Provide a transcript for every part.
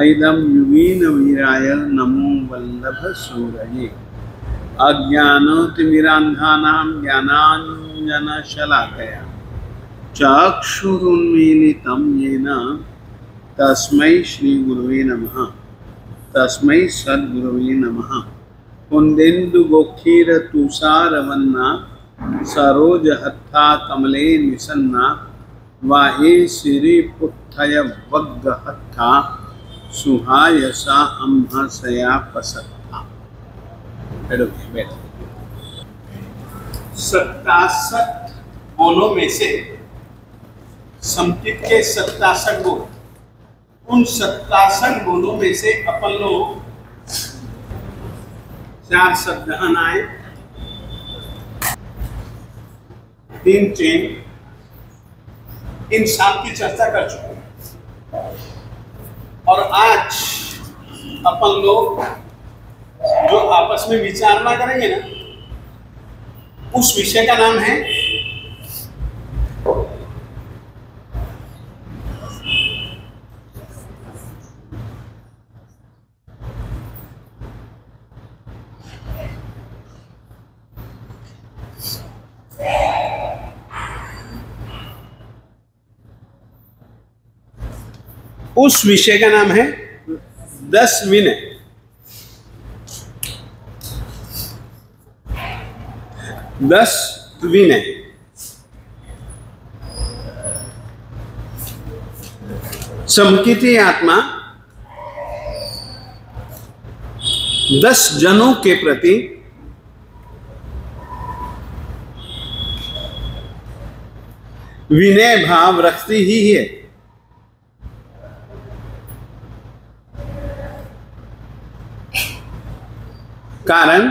ऐदं युगीन वीराय नमो वल्लभ सूरये। अज्ञानतिमिरान्धानां ज्ञानाञ्जनशलाकया चक्षुरुन्मीलितं येन तस्मै श्रीगुरुवे नमः। तस्मै सद्गुरुवे नमः। कुन्देन्दुगोखीरतुषारवन्ना सरोजहत्था कमले निसन्ना वाहे श्रीपुत्थयवग्गहत्था सुहायसा अम्हसया पसत्था। सत्तासठ गुणों में से संस्कृत के 67 गुण, उन 67 गुणों में से अपन लोग 4 शब्द आए, 3 चेन, इन 7 की चर्चा कर चुके हैं। और आज अपन लोग जो आपस में विचारणा करेंगे ना, उस विषय का नाम है उस विषय का नाम है 10 विनय। 10 विनय। समकिती आत्मा 10 जनों के प्रति विनय भाव रखती ही है। कारण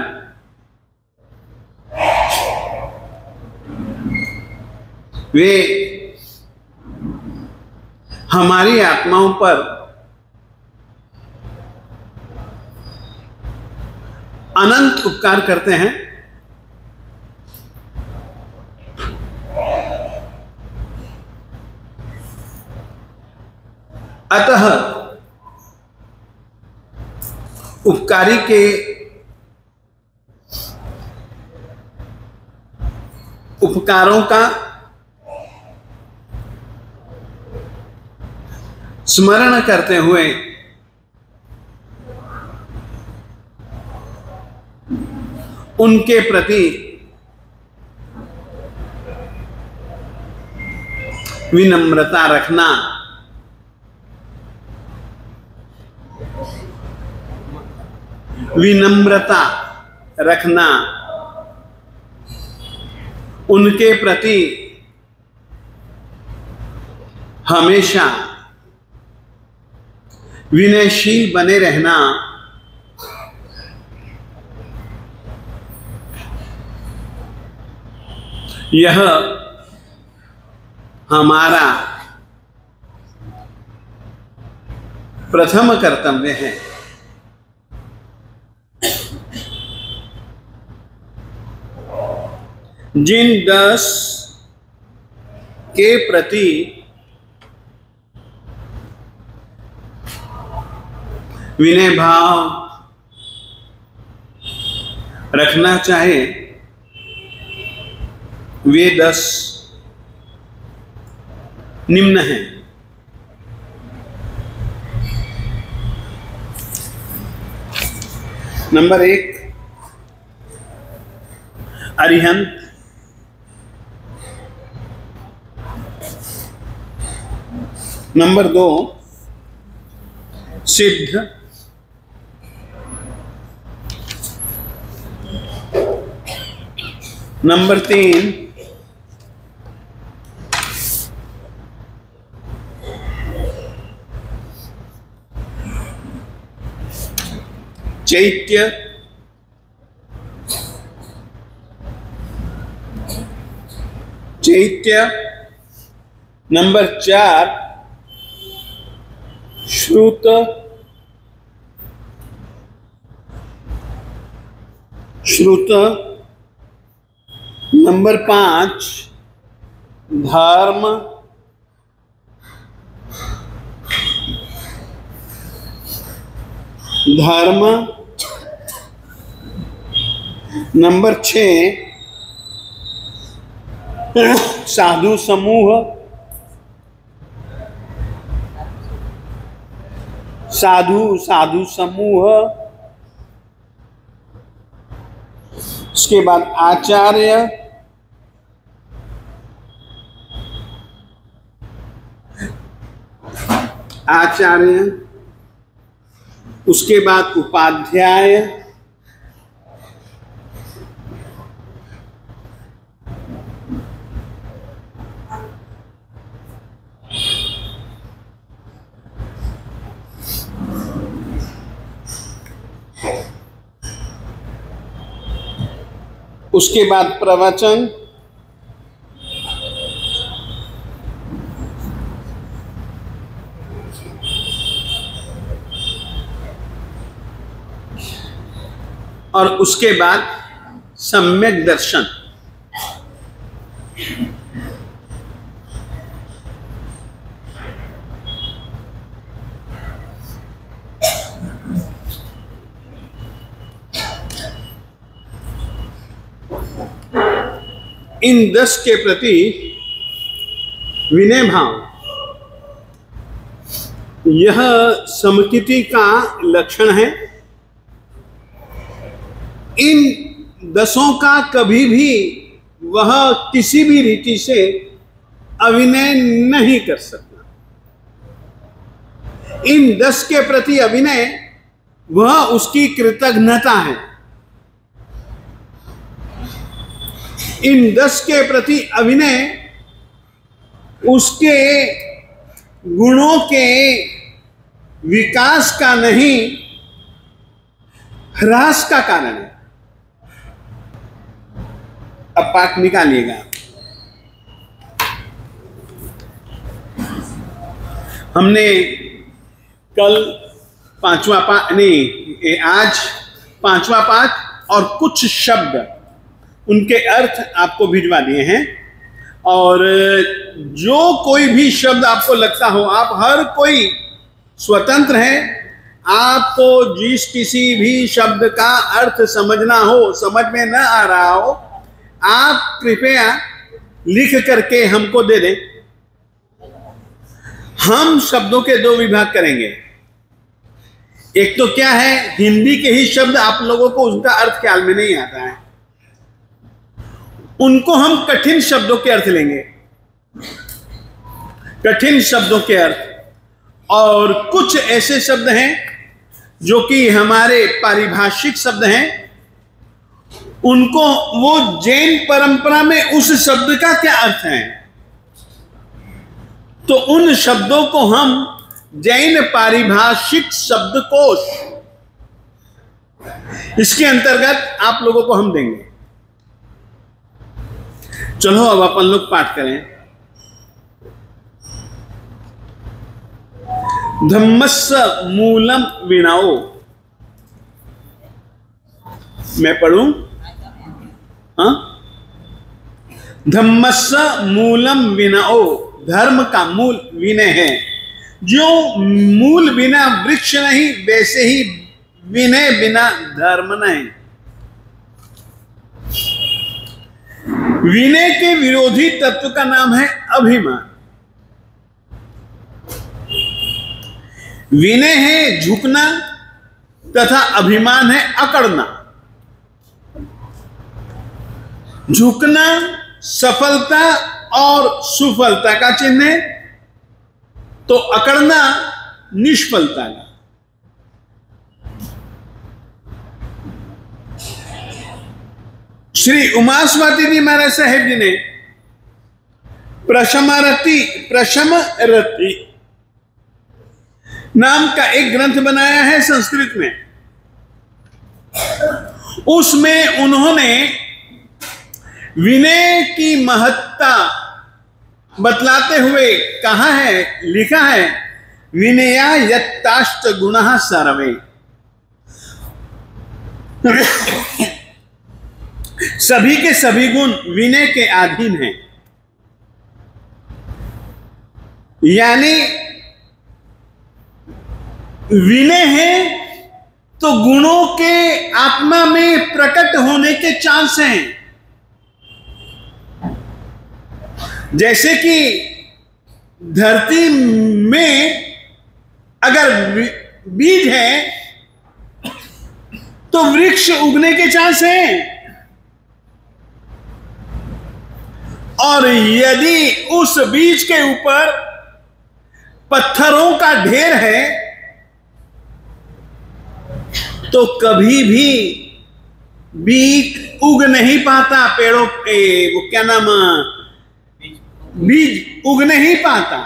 वे हमारी आत्माओं पर अनंत उपकार करते हैं। अतः उपकारी के उपकारों का स्मरण करते हुए उनके प्रति विनम्रता रखना उनके प्रति हमेशा विनयशील बने रहना, यह हमारा प्रथम कर्तव्य है। जिन 10 के प्रति विनय भाव रखना चाहे, वे 10 निम्न हैं। नंबर 1 अरिहंत। नंबर 2 सिद्ध। नंबर 3 चैत्य। नंबर 4 श्रुत। नंबर 5 धर्म। धर्म। नंबर 6 साधु समूह। साधु समूह। उसके बाद आचार्य। उसके बाद उपाध्याय। उसके बाद प्रवचन। और उसके बाद सम्यक दर्शन। इन 10 के प्रति विनय भाव, यह समकिति का लक्षण है। इन 10 का कभी भी वह किसी भी रीति से अभिनय नहीं कर सकता। इन 10 के प्रति अभिनय वह उसकी कृतज्ञता है। इन 10 के प्रति अभिनय उसके गुणों के विकास का नहीं, ह्रास का कारण है। अब पाठ निकालिएगा। हमने कल पांचवा पाठ नहीं, आज पांचवा पाठ और कुछ शब्द उनके अर्थ आपको भिजवा दिए हैं। और जो कोई भी शब्द आपको लगता हो, आप हर कोई स्वतंत्र है। आपको जिस किसी भी शब्द का अर्थ समझना हो, समझ में न आ रहा हो, आप कृपया लिख करके हमको दे दें। हम शब्दों के 2 विभाग करेंगे। एक तो क्या है, हिंदी के ही शब्द आप लोगों को उसका अर्थ ख्याल में नहीं आता है, उनको हम कठिन शब्दों के अर्थ लेंगे। कठिन शब्दों के अर्थ। और कुछ ऐसे शब्द हैं जो कि हमारे पारिभाषिक शब्द हैं, उनको वो जैन परंपरा में उस शब्द का क्या अर्थ है, तो उन शब्दों को हम जैन पारिभाषिक शब्दकोश, इसके अंतर्गत आप लोगों को हम देंगे। चलो अब अपन लोग पाठ करें। धम्मस्य मूलम विनओ। मैं पढ़ूं? हाँ, धम्मस्य मूलम विनओ। धर्म का मूल विनय है। जो मूल बिना वृक्ष नहीं, वैसे ही विनय बिना धर्म नहीं। विनय के विरोधी तत्व का नाम है अभिमान। विनय है झुकना तथा अभिमान है अकड़ना। झुकना सफलता और सुफलता का चिन्ह है, तो अकड़ना निष्फलता का। श्री उमास्वाती जी महाराज साहेब जी ने प्रशमरति नाम का एक ग्रंथ बनाया है संस्कृत में। उसमें उन्होंने विनय की महत्ता बतलाते हुए कहा है, लिखा है, विनया यत्ताश्च गुणः सर्वे। सभी के सभी गुण विनय के अधीन हैं। यानी विनय है तो गुणों के आत्मा में प्रकट होने के चांस हैं। जैसे कि धरती में अगर बीज है तो वृक्ष उगने के चांस हैं, और यदि उस बीज के ऊपर पत्थरों का ढेर है तो कभी भी बीज उग नहीं पाता। पेड़ों पे वो क्या नाम, बीज उग नहीं पाता।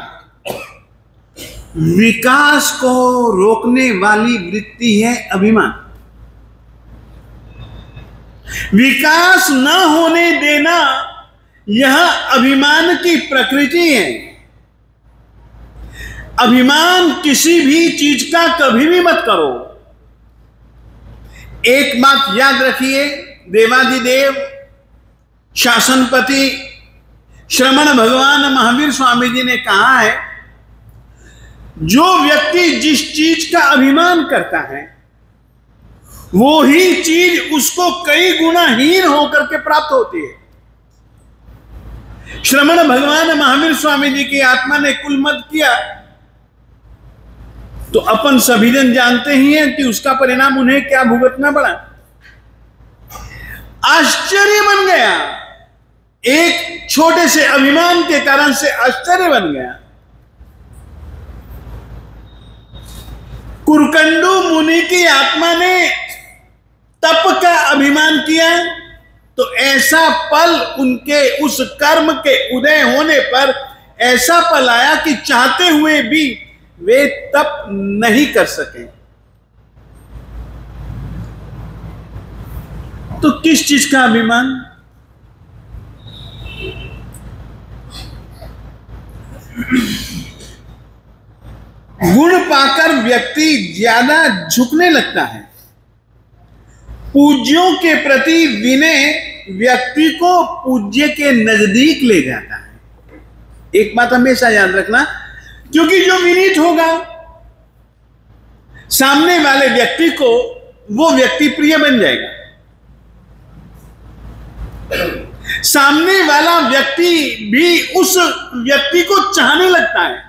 विकास को रोकने वाली वृत्ति है अभिमान। विकास न होने देना यह अभिमान की प्रकृति है। अभिमान किसी भी चीज का कभी भी मत करो। एक बात याद रखिए, देवादिदेव शासनपति श्रमण भगवान महावीर स्वामी जी ने कहा है, जो व्यक्ति जिस चीज का अभिमान करता है वो ही चीज उसको कई गुना हीन होकर के प्राप्त होती है। श्रमण भगवान महावीर स्वामी जी की आत्मा ने कुलमत किया तो अपन सभी जन जानते ही हैं कि उसका परिणाम उन्हें क्या भुगतना पड़ा। आश्चर्य बन गया, एक छोटे से अभिमान के कारण से आश्चर्य बन गया। कुरकंडू मुनि की आत्मा ने तप का अभिमान किया तो ऐसा पल उनके उस कर्म के उदय होने पर ऐसा पल आया कि चाहते हुए भी वे तप नहीं कर सके। तो किस चीज का अभिमान? गुण पाकर व्यक्ति ज्यादा झुकने लगता है। पूज्यों के प्रति विनय व्यक्ति को पूज्य के नजदीक ले जाता है। एक बात हमेशा याद रखना, क्योंकि जो विनीत होगा सामने वाले व्यक्ति को, वो व्यक्ति प्रिय बन जाएगा। सामने वाला व्यक्ति भी उस व्यक्ति को चाहने लगता है।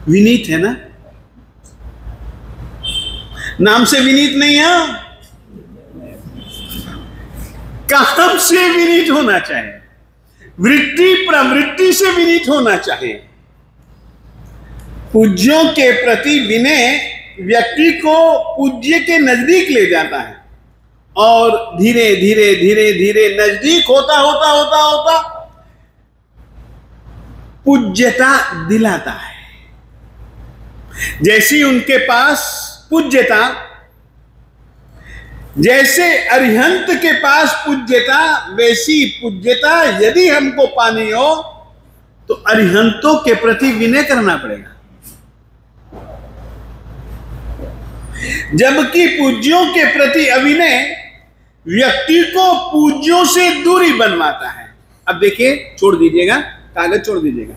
विनीत है ना, नाम से विनीत नहीं है, काम से विनीत होना चाहिए, वृत्ति प्रवृत्ति से विनीत होना चाहिए। पूज्यों के प्रति विनय व्यक्ति को पूज्य के नजदीक ले जाता है और धीरे धीरे धीरे धीरे नजदीक होता होता होता होता पूज्यता दिलाता है। जैसी उनके पास पूज्यता, जैसे अरिहंत के पास पूज्यता, वैसी पूज्यता यदि हमको पानी हो तो अरिहंतों के प्रति विनय करना पड़ेगा। जबकि पूज्यों के प्रति अविनय व्यक्ति को पूज्यों से दूरी बनवाता है। अब देखिए, छोड़ दीजिएगा, कागज छोड़ दीजिएगा।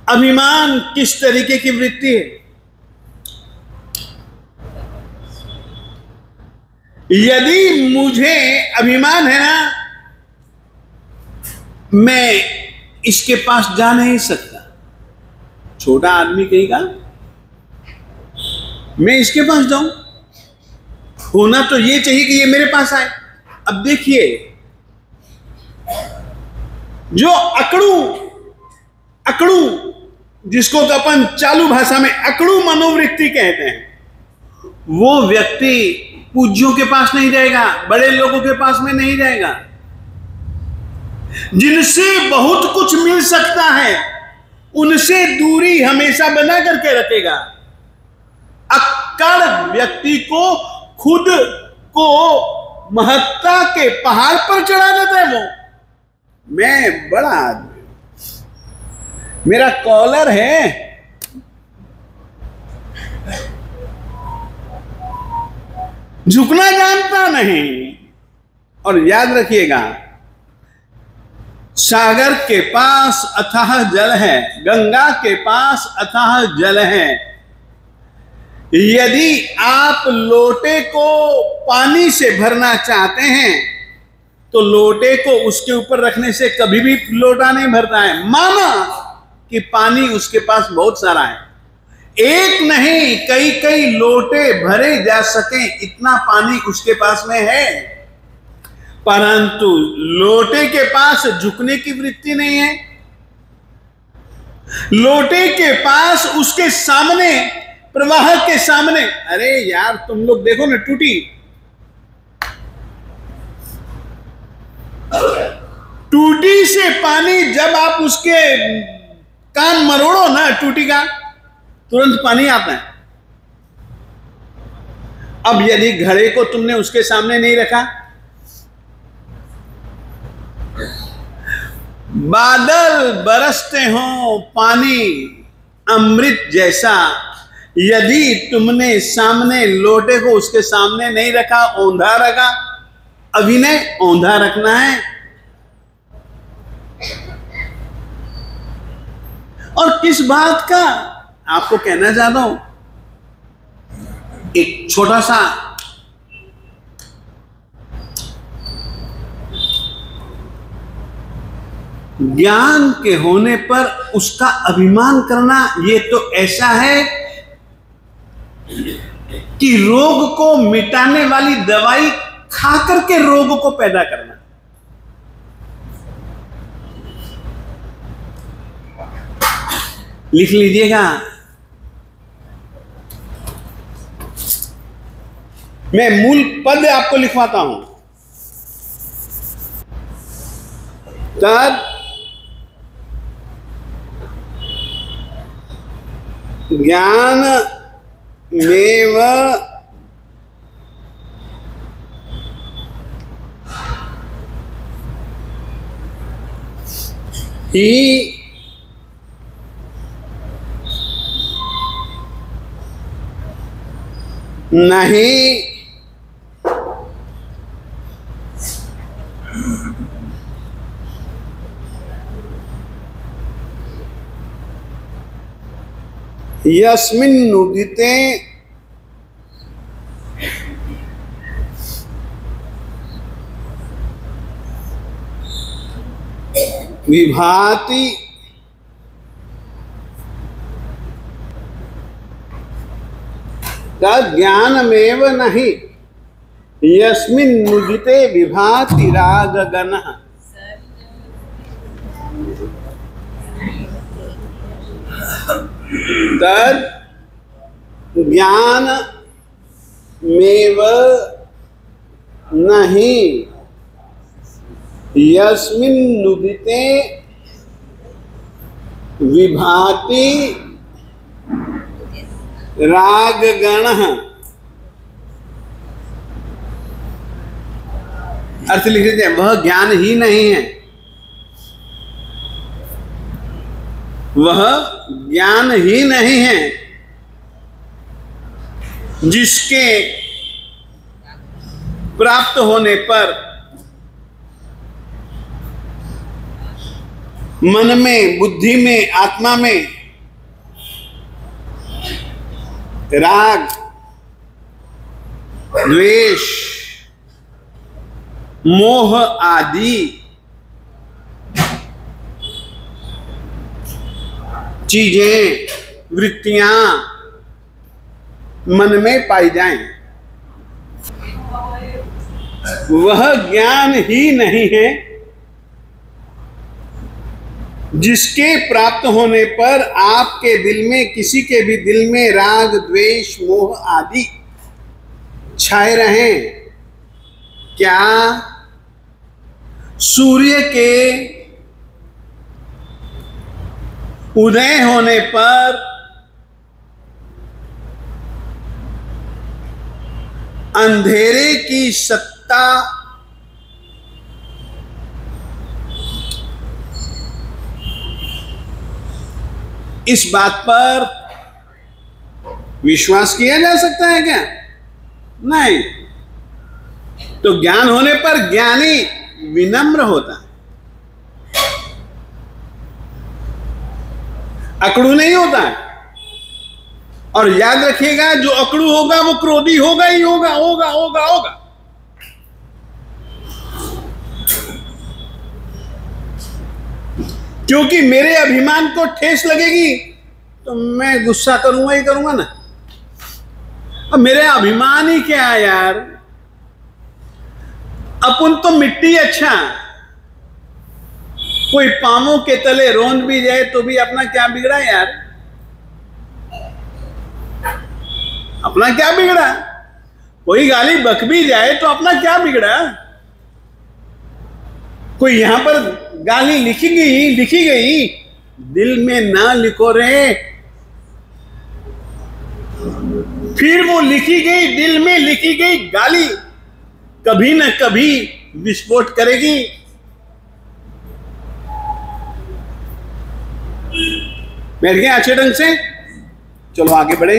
अभिमान किस तरीके की वृत्ति है? यदि मुझे अभिमान है ना, मैं इसके पास जा नहीं सकता। छोटा आदमी कहेगा मैं इसके पास जाऊं, होना तो ये चाहिए कि ये मेरे पास आए। अब देखिए, जो अकड़ू जिसको अपन चालू भाषा में अकड़ू मनोवृत्ति कहते हैं, वो व्यक्ति पूज्यों के पास नहीं जाएगा, बड़े लोगों के पास में नहीं जाएगा। जिनसे बहुत कुछ मिल सकता है उनसे दूरी हमेशा बना करके रखेगा। अक्कड़ व्यक्ति को खुद को महत्ता के पहाड़ पर चढ़ा देता है। वो मैं बड़ा आदमी, मेरा कॉलर है, झुकना जानता नहीं। और याद रखिएगा, सागर के पास अथाह जल है, गंगा के पास अथाह जल है, यदि आप लोटे को पानी से भरना चाहते हैं तो लोटे को उसके ऊपर रखने से कभी भी लोटा नहीं भरता है। माना कि पानी उसके पास बहुत सारा है, एक नहीं कई कई लोटे भरे जा सके इतना पानी उसके पास में है, परंतु लोटे के पास झुकने की वृत्ति नहीं है। लोटे के पास उसके सामने, प्रवाह के सामने, अरे यार तुम लोग देखो ना टूटी, टूटी से पानी जब आप उसके कान मरोड़ो ना टूटी का, तुरंत पानी आता है। अब यदि घड़े को तुमने उसके सामने नहीं रखा, बादल बरसते हो पानी अमृत जैसा, यदि तुमने सामने लोटे को उसके सामने नहीं रखा, औंधा रखा, अभिनय औंधा रखना है। और किस बात का आपको कहना चाहता हूं, एक छोटा सा ज्ञान के होने पर उसका अभिमान करना, ये तो ऐसा है कि रोग को मिटाने वाली दवाई खा करके रोग को पैदा करना। लिख लीजिएगा, मैं मूल पद आपको लिखवाता हूं। तद ज्ञान मेव ही नहीं यस्मिन् उदिते विभाति तज्ज्ञानमेव नहि यस्मिन् उदिते विभाति रागगणः। तद ज्ञान मेव नहीं यस्मिन् उदिते विभाति रागगणः। अर्थ लिख लीजिए, वह ज्ञान ही नहीं है, वह ज्ञान ही नहीं है जिसके प्राप्त होने पर मन में, बुद्धि में, आत्मा में राग, द्वेष, मोह आदि चीजें, वृत्तियां मन में पाई जाएं, वह ज्ञान ही नहीं है जिसके प्राप्त होने पर आपके दिल में, किसी के भी दिल में राग, द्वेष, मोह आदि छाए रहें। क्या सूर्य के उदय होने पर अंधेरे की सत्ता इस बात पर विश्वास किया जा सकता है क्या? नहीं। तो ज्ञान होने पर ज्ञानी विनम्र होता है, अकड़ू नहीं होता है। और याद रखिएगा, जो अकड़ू होगा वो क्रोधी होगा ही होगा, होगा होगा होगा। क्योंकि मेरे अभिमान को ठेस लगेगी तो मैं गुस्सा करूंगा ही करूंगा ना। अब मेरे अभिमान ही क्या है यार, अपन तो मिट्टी। अच्छा, कोई पांवों के तले रोंद भी जाए तो भी अपना क्या बिगड़ा यार, अपना क्या बिगड़ा। कोई गाली बक भी जाए तो अपना क्या बिगड़ा। कोई यहां पर गाली लिखी गई, दिल में ना लिखो रे। फिर वो लिखी गई, दिल में लिखी गई गाली कभी न कभी विस्फोट करेगी। बैठ गए अच्छे ढंग से, चलो आगे बढ़े।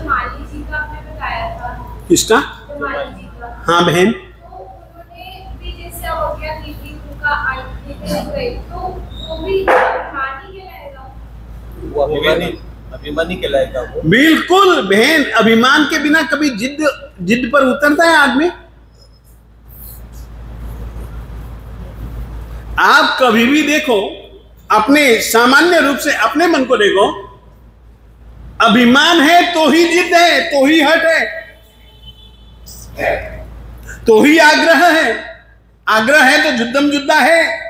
माली जी का आपने बताया था। किसका? माली जी का। हाँ बहन। तो उन्होंने भी जैसे हो गया दीदी उनका आईटी गए, तो वो भी अभिमानी कहलाएगा। वो अभिमानी कहलाएगा वो। बिल्कुल बहन, अभिमान के बिना कभी जिद पर उतरता है आदमी। आप कभी भी देखो, अपने सामान्य रूप से अपने मन को देखो, अभिमान है तो ही जिद है, तो ही हट है, तो ही आग्रह है। आग्रह है तो जुद्दम जुद्दा है।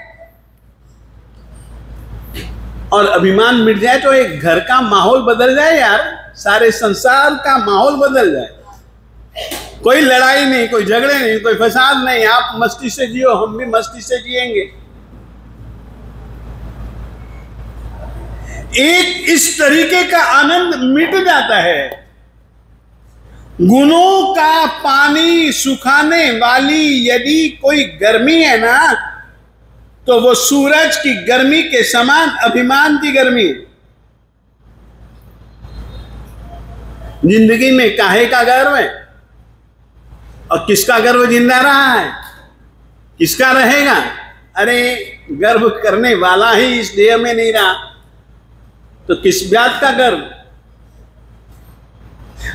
और अभिमान मिट जाए तो एक घर का माहौल बदल जाए यार, सारे संसार का माहौल बदल जाए। कोई लड़ाई नहीं, कोई झगड़े नहीं, कोई फसाद नहीं, आप मस्ती से जियो, हम भी मस्ती से जिएंगे। एक इस तरीके का आनंद मिट जाता है। गुणों का पानी सुखाने वाली यदि कोई गर्मी है ना, तो वो सूरज की गर्मी के समान अभिमान की गर्मी। जिंदगी में काहे का गर्व है, और किसका गर्व जिंदा रहा है, किसका रहेगा? अरे गर्व करने वाला ही इस देह में नहीं रहा तो किस बात का गर्व।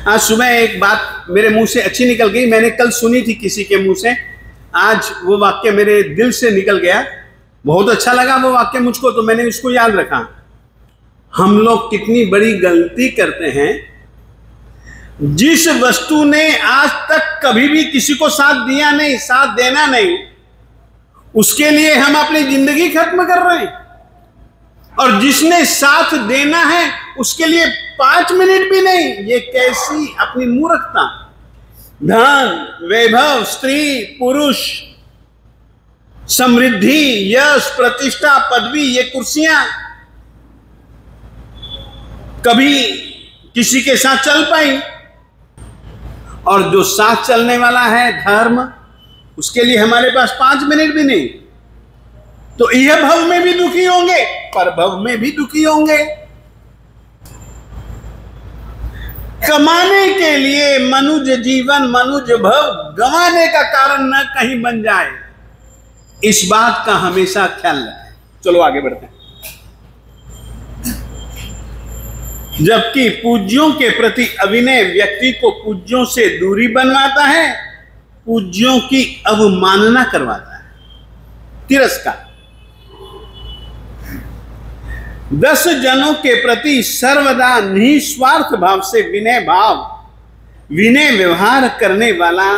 आज सुबह एक बात मेरे मुंह से अच्छी निकल गई, मैंने कल सुनी थी किसी के मुंह से, आज वो वाक्य मेरे दिल से निकल गया। बहुत अच्छा लगा वो वाक्य मुझको, तो मैंने उसको याद रखा। हम लोग कितनी बड़ी गलती करते हैं, जिस वस्तु ने आज तक कभी भी किसी को साथ दिया नहीं, साथ देना नहीं, उसके लिए हम अपनी जिंदगी खत्म कर रहे हैं। और जिसने साथ देना है उसके लिए 5 मिनट भी नहीं। ये कैसी अपनी मूर्खता। धन, वैभव, स्त्री, पुरुष, समृद्धि, यश, प्रतिष्ठा, पदवी, ये कुर्सियां कभी किसी के साथ चल पाई। और जो साथ चलने वाला है धर्म, उसके लिए हमारे पास 5 मिनट भी नहीं। तो यह भव में भी दुखी होंगे, पर भव में भी दुखी होंगे। कमाने के लिए मनुज जीवन, मनुज भव गंवाने का कारण न कहीं बन जाए, इस बात का हमेशा ख्याल रखें। चलो आगे बढ़ते हैं। जबकि पूज्यों के प्रति अविनय व्यक्ति को पूज्यों से दूरी बनवाता है, पूज्यों की अवमानना करवाता है, तिरस्कार। 10 जनों के प्रति सर्वदा निस्वार्थ भाव से विनय व्यवहार करने वाला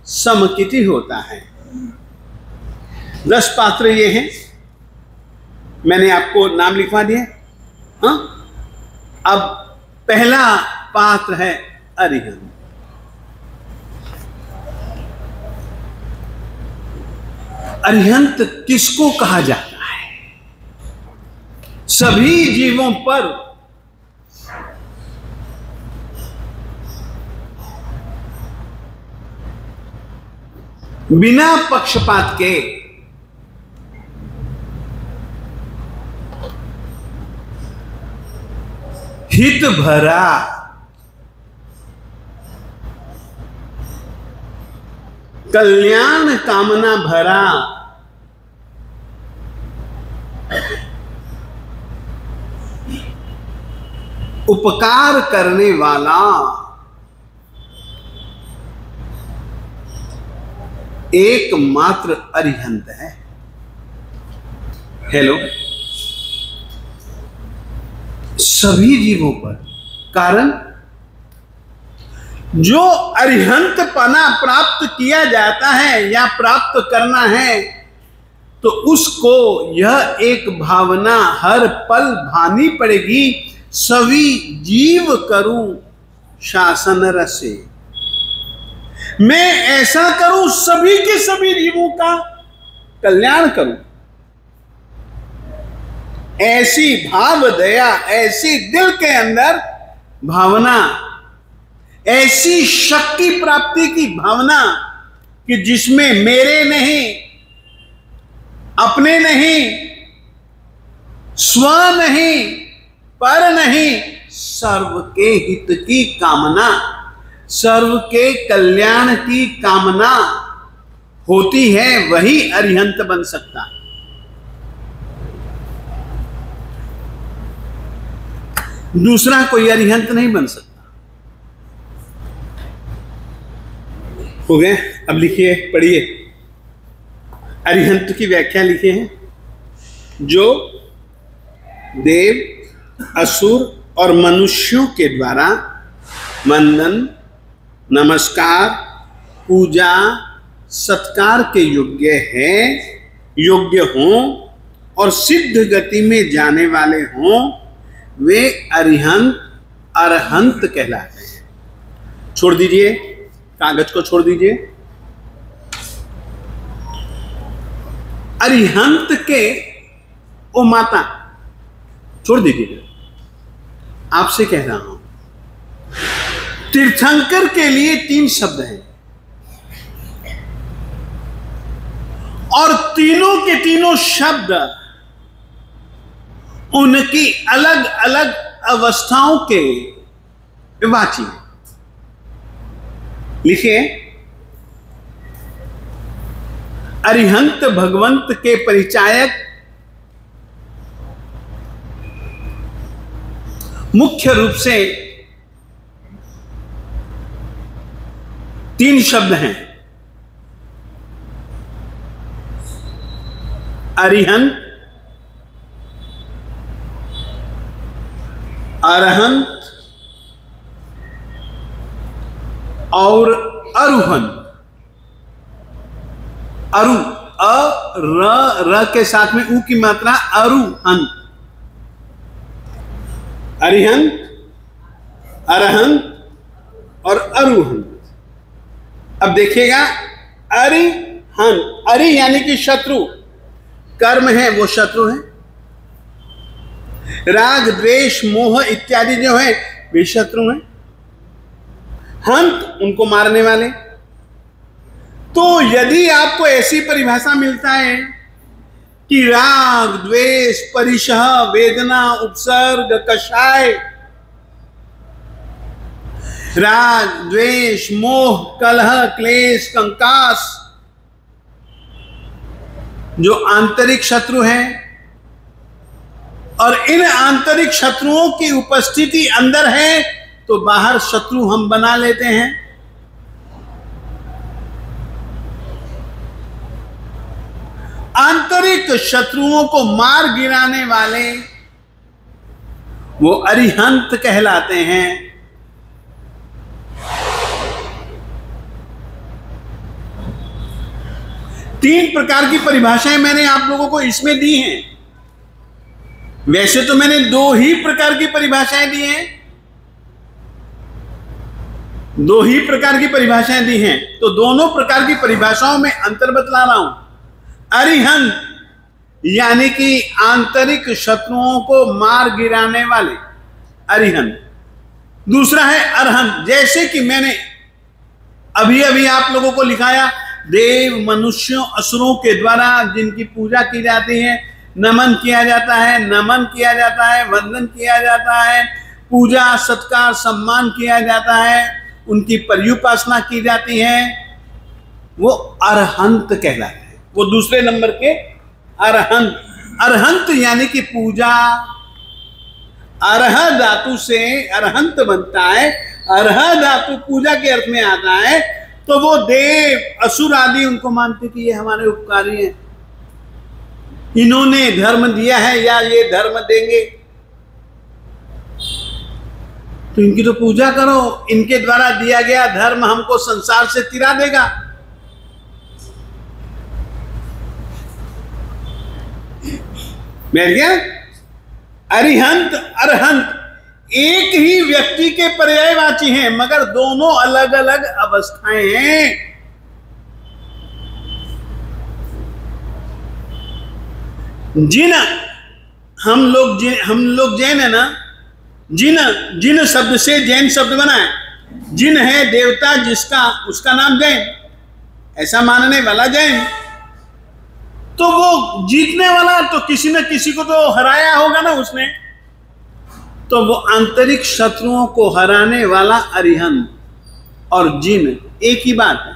समकिति होता है। 10 पात्र ये हैं, मैंने आपको नाम लिखवा दिया। हाँ, अब पहला पात्र है अरिहंत। अरिहंत किसको कहा जाता है? सभी जीवों पर बिना पक्षपात के हित भरा, कल्याण कामना भरा, उपकार करने वाला, एकमात्र अरिहंत है। हेलो, सभी जीवों पर। कारण जो अरिहंत पना प्राप्त किया जाता है या प्राप्त करना है, तो उसको यह एक भावना हर पल भानी पड़ेगी, सभी जीव करूं शासन रसे। मैं ऐसा करूं सभी के सभी जीवों का कल्याण करूं। ऐसी भाव दया, ऐसी दिल के अंदर भावना, ऐसी शक्ति प्राप्ति की भावना कि जिसमें मेरे नहीं, अपने नहीं, स्व नहीं, पर नहीं, सर्व के हित की कामना, सर्व के कल्याण की कामना होती है, वही अरिहंत बन सकता है। दूसरा कोई अरिहंत नहीं बन सकता। हो गए? अब लिखिए, पढ़िए। अरिहंत की व्याख्या लिखे हैं, जो देव, असुर और मनुष्यों के द्वारा वंदन, नमस्कार, पूजा, सत्कार के योग्य है, योग्य हों और सिद्ध गति में जाने वाले हों, वे अरिहंत, अरहंत कहलाते हैं। छोड़ दीजिए, कागज को छोड़ दीजिए। अरिहंत के ओ माता, छोड़ दीजिए, आपसे कह रहा हूं। तीर्थंकर के लिए 3 शब्द हैं और तीनों के तीनों शब्द उनकी अलग अलग अवस्थाओं के वाची हैं। लिखिए, अरिहंत भगवंत के परिचायक, मुख्य रूप से 3 शब्द हैं। अरिहंत, अरहंत और अरुहंत। अरु, र के साथ में उ की मात्रा, अरुहंत। अरिहंत, अरहंत और अरुहंत। अब देखिएगा, अरिहंत, अरि यानी कि शत्रु, कर्म है वो शत्रु है। राग, द्वेष, मोह इत्यादि जो है वे शत्रु हैं। हंत, उनको मारने वाले। तो यदि आपको ऐसी परिभाषा मिलता है कि राग, द्वेष, परिशह, वेदना, उपसर्ग, कषाय, राग, द्वेष, मोह, कलह, क्लेश, कंकास जो आंतरिक शत्रु हैं, और इन आंतरिक शत्रुओं की उपस्थिति अंदर है, तो बाहर शत्रु हम बना लेते हैं। आंतरिक शत्रुओं को मार गिराने वाले वो अरिहंत कहलाते हैं। तीन प्रकार की परिभाषाएं मैंने आप लोगों को इसमें दी हैं। वैसे तो मैंने 2 ही प्रकार की परिभाषाएं दी हैं, 2 ही प्रकार की परिभाषाएं दी हैं, तो दोनों प्रकार की परिभाषाओं में अंतर बतला रहा हूं। अरिहंत यानी कि आंतरिक शत्रुओं को मार गिराने वाले अरिहंत। दूसरा है अरहंत, जैसे कि मैंने अभी अभी आप लोगों को लिखाया, देव, मनुष्यों, असुरों के द्वारा जिनकी पूजा की जाती है, नमन किया जाता है, नमन किया जाता है, वंदन किया जाता है, पूजा, सत्कार, सम्मान किया जाता है, उनकी पर्युपासना की जाती है, वो अरहंत कहलाते हैं। वो दूसरे नंबर के अरहंत। अरहंत यानी कि पूजा, अर्ह धातु से अरहंत बनता है, अर्ह धातु पूजा के अर्थ में आता है, तो वो देव असुर आदि उनको मानते कि ये हमारे उपकारी हैं, इन्होंने धर्म दिया है या ये धर्म देंगे, तो इनकी तो पूजा करो, इनके द्वारा दिया गया धर्म हमको संसार से तिरा देगा। बैठ गया? अरिहंत अरहंत एक ही व्यक्ति के पर्यायवाची हैं, मगर दोनों अलग अलग अवस्थाएं हैं। जिन हम लोग जैन है ना, जिन शब्द से जैन शब्द बना है। जिन है देवता जिसका, उसका नाम जैन, ऐसा मानने वाला जैन। तो वो जीतने वाला तो किसी न किसी को तो हराया होगा ना उसने, तो वो आंतरिक शत्रुओं को हराने वाला अरिहंत और जिन एक ही बात है।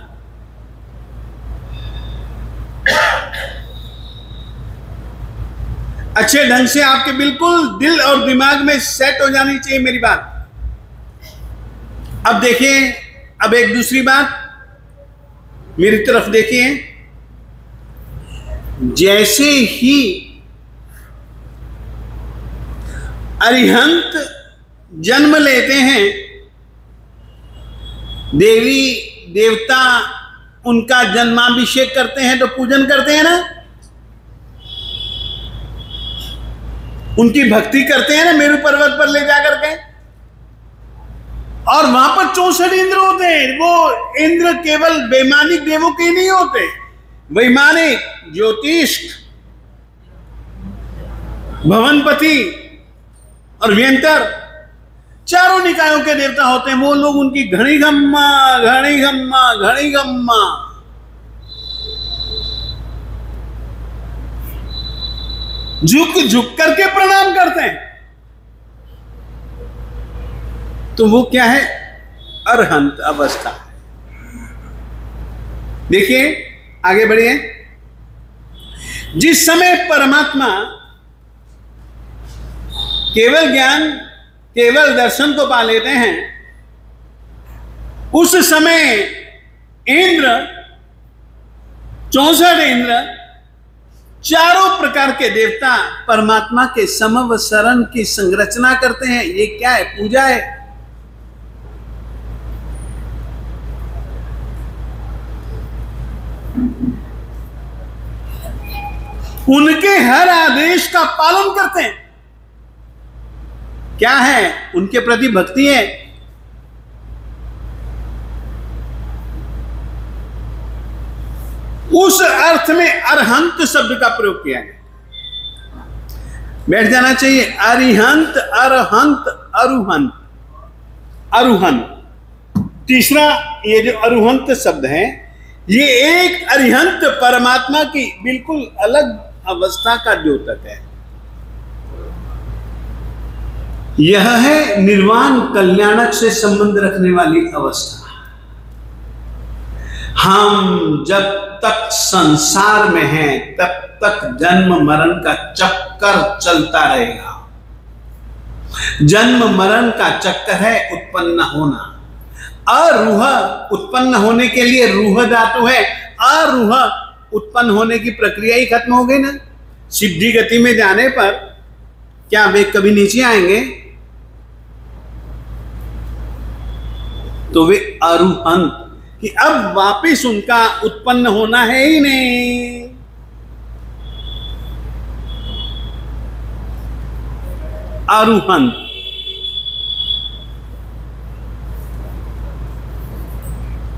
अच्छे ढंग से आपके बिल्कुल दिल और दिमाग में सेट हो जानी चाहिए मेरी बात। अब देखिए, अब एक दूसरी बात मेरी तरफ देखिए। जैसे ही अरिहंत जन्म लेते हैं, देवी देवता उनका जन्माभिषेक करते हैं, तो पूजन करते हैं ना, उनकी भक्ति करते हैं ना मेरु पर्वत पर ले जाकर के। और वहां पर 64 इंद्र होते हैं। वो इंद्र केवल वैमानिक देवों के नहीं होते, वैमानिक, ज्योतिष, भवनपति और व्यंतर, चारों निकायों के देवता होते हैं। वो लोग उनकी घड़ी गम्मा घड़ी गम्मा घड़ी गम्मा झुक झुक करके प्रणाम करते हैं। तो वो क्या है? अरहंत अवस्था। देखिए आगे बढ़िए। जिस समय परमात्मा केवल ज्ञान, केवल दर्शन को पा लेते हैं, उस समय इंद्र, 64 इंद्र, चारों प्रकार के देवता परमात्मा के समवसरण की संरचना करते हैं। ये क्या है? पूजा है। उनके हर आदेश का पालन करते हैं। क्या है? उनके प्रति भक्ति है। उस अर्थ में अरहंत शब्द का प्रयोग किया है। बैठ जाना चाहिए। अरिहंत, अरहंत, अरुहंत, अरुहंत। तीसरा ये जो अरुहंत शब्द है, ये एक अरिहंत परमात्मा की बिल्कुल अलग अवस्था का द्योतक है। यह है निर्वाण कल्याणक से संबंध रखने वाली अवस्था। हम जब तक संसार में हैं, तब तक जन्म मरण का चक्कर चलता रहेगा। जन्म मरण का चक्कर है उत्पन्न होना। अरूह उत्पन्न होने के लिए रूह धातु है। अरूह उत्पन्न होने की प्रक्रिया ही खत्म हो गई ना। सिद्धि गति में जाने पर क्या वे कभी नीचे आएंगे? तो वे अरुहंत, कि अब वापिस उनका उत्पन्न होना है ही नहीं। अरुहंत।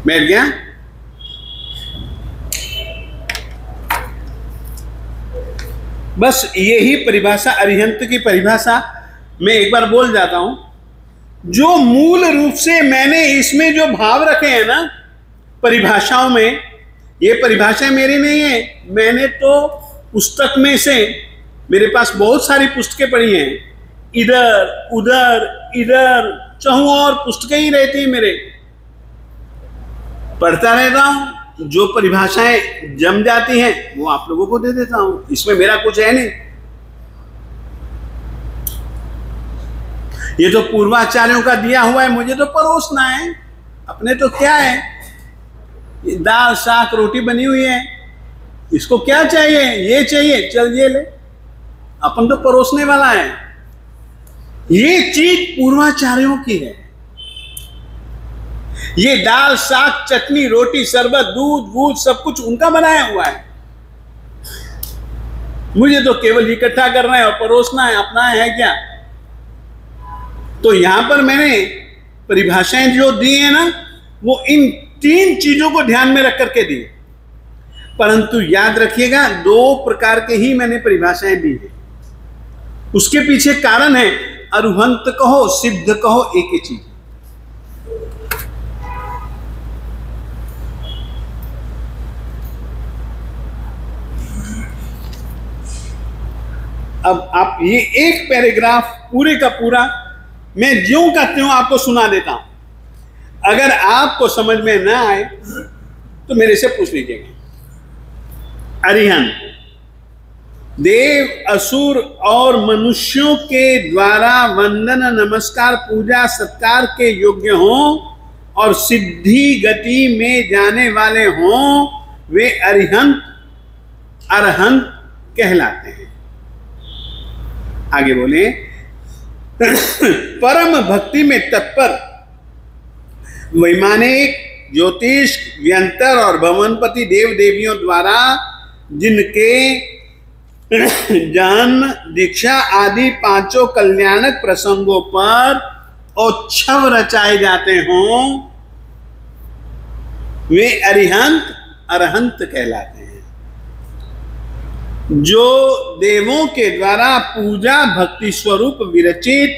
बैठ गया? बस यही परिभाषा, अरिहंत की परिभाषा मैं एक बार बोल जाता हूं। जो मूल रूप से मैंने इसमें जो भाव रखे हैं ना परिभाषाओं में, ये परिभाषा मेरी नहीं है। मैंने तो पुस्तक में से, मेरे पास बहुत सारी पुस्तकें पढ़ी हैं, इधर उधर इधर चाहूं और पुस्तकें ही रहती हैं मेरे, पढ़ता रहता हूं। जो परिभाषाएं जम जाती हैं वो आप लोगों को दे देता हूं। इसमें मेरा कुछ है नहीं। ये तो पूर्वाचार्यों का दिया हुआ है, मुझे तो परोसना है। अपने तो क्या है, ये दाल साग रोटी बनी हुई है, इसको क्या चाहिए, ये चाहिए, चल ये ले। अपन तो परोसने वाला है। ये चीज पूर्वाचार्यों की है। ये दाल साग चटनी रोटी शरबत दूध वूध सब कुछ उनका बनाया हुआ है। मुझे तो केवल इकट्ठा करना है और परोसना है, अपना है क्या। तो यहां पर मैंने परिभाषाएं जो दी है ना, वो इन 3 चीजों को ध्यान में रख करके दी। परंतु याद रखिएगा 2 प्रकार के ही मैंने परिभाषाएं दी है। उसके पीछे कारण है, अरुहंत कहो सिद्ध कहो एक ही चीज। अब आप ये एक पैराग्राफ पूरे का पूरा मैं ज्यों का त्यों आपको सुना देता हूं। अगर आपको समझ में ना आए तो मेरे से पूछ लीजिएगा। अरिहंत देव असुर और मनुष्यों के द्वारा वंदन नमस्कार पूजा सत्कार के योग्य हों और सिद्धि गति में जाने वाले हों, वे अरिहंत अरहंत कहलाते हैं। आगे बोले, परम भक्ति में तत्पर वैमानिक ज्योतिष व्यंतर और भवनपति देव देवियों द्वारा जिनके जन्म दीक्षा आदि 5 कल्याणक प्रसंगों पर उत्सव रचाए जाते हों, वे अरिहंत अरहंत कहलाते हैं। जो देवों के द्वारा पूजा भक्ति स्वरूप विरचित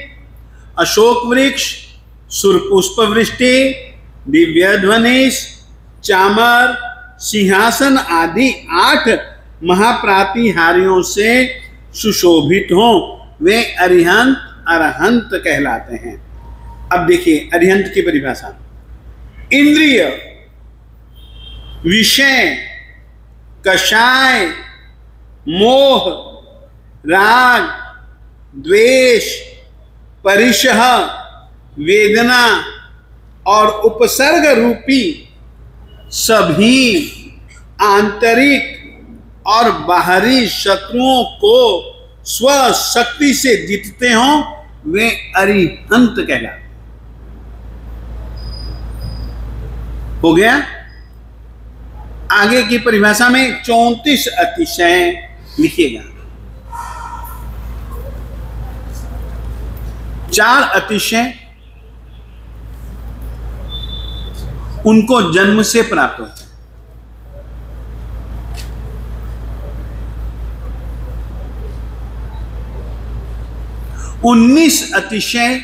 अशोक वृक्ष सुरपुष्प वृष्टि दिव्य ध्वनिश चामर सिंहासन आदि 8 महाप्रातिहार्यों से सुशोभित हों, वे अरिहंत अरहंत कहलाते हैं। अब देखिए अरिहंत की परिभाषा, इंद्रिय विषय कषाय मोह राग द्वेष परिशह वेदना और उपसर्ग रूपी सभी आंतरिक और बाहरी शत्रुओं को स्वशक्ति से जीतते हों, वे अरिहंत कहलाते। हो गया। आगे की परिभाषा में 34 अतिशय लिखिएगा। 4 अतिशय उनको जन्म से प्राप्त होता है। उन्नीस अतिशय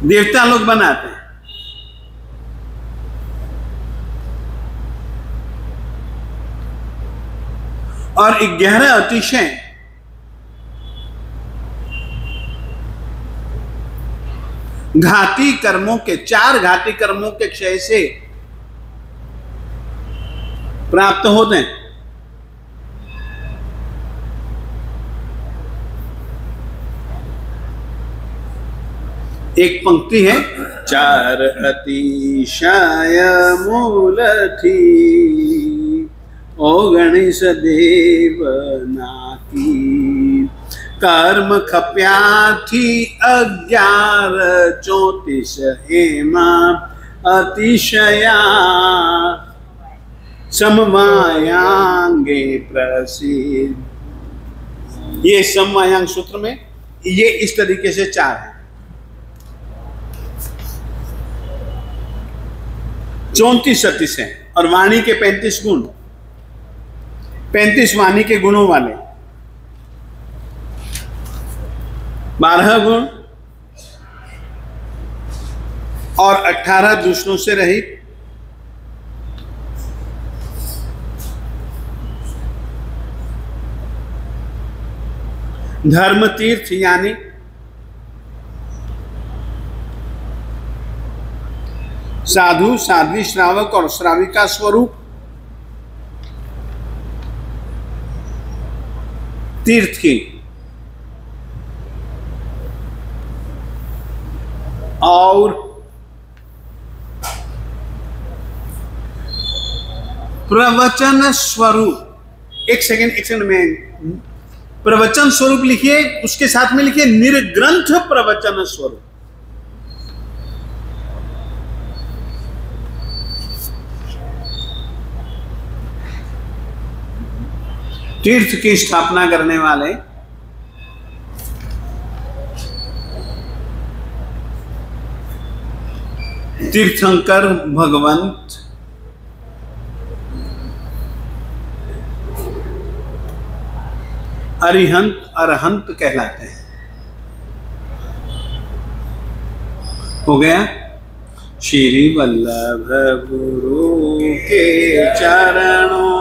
देवता लोग बनाते हैं। और 11 अतिशय घाती कर्मों के 4 घाती कर्मों के क्षय से प्राप्त होते हैं। एक पंक्ति है, 4 अतिशय मूल थी ओ गणेश देव नाकी, कर्म खप्या थी 11 34 हेमा अतिशया समवायांगे प्रसिद्ध। ये समवायांग सूत्र में ये इस तरीके से 4 है। 34 अतिशय और वाणी के 35 गुण, 35 वाणी के गुणों वाले, 12 गुण और 18 दूषणों से रहित। धर्म तीर्थ यानी साधु साध्वी श्रावक और श्राविका स्वरूप, तीर्थ की और प्रवचन स्वरूप। एक सेकंड में प्रवचन स्वरूप लिखिए, उसके साथ में लिखिए निर्ग्रंथ प्रवचन स्वरूप। तीर्थ की स्थापना करने वाले तीर्थंकर भगवंत अरिहंत अरहंत कहलाते हैं। हो गया। श्री वल्लभ गुरु के चरणों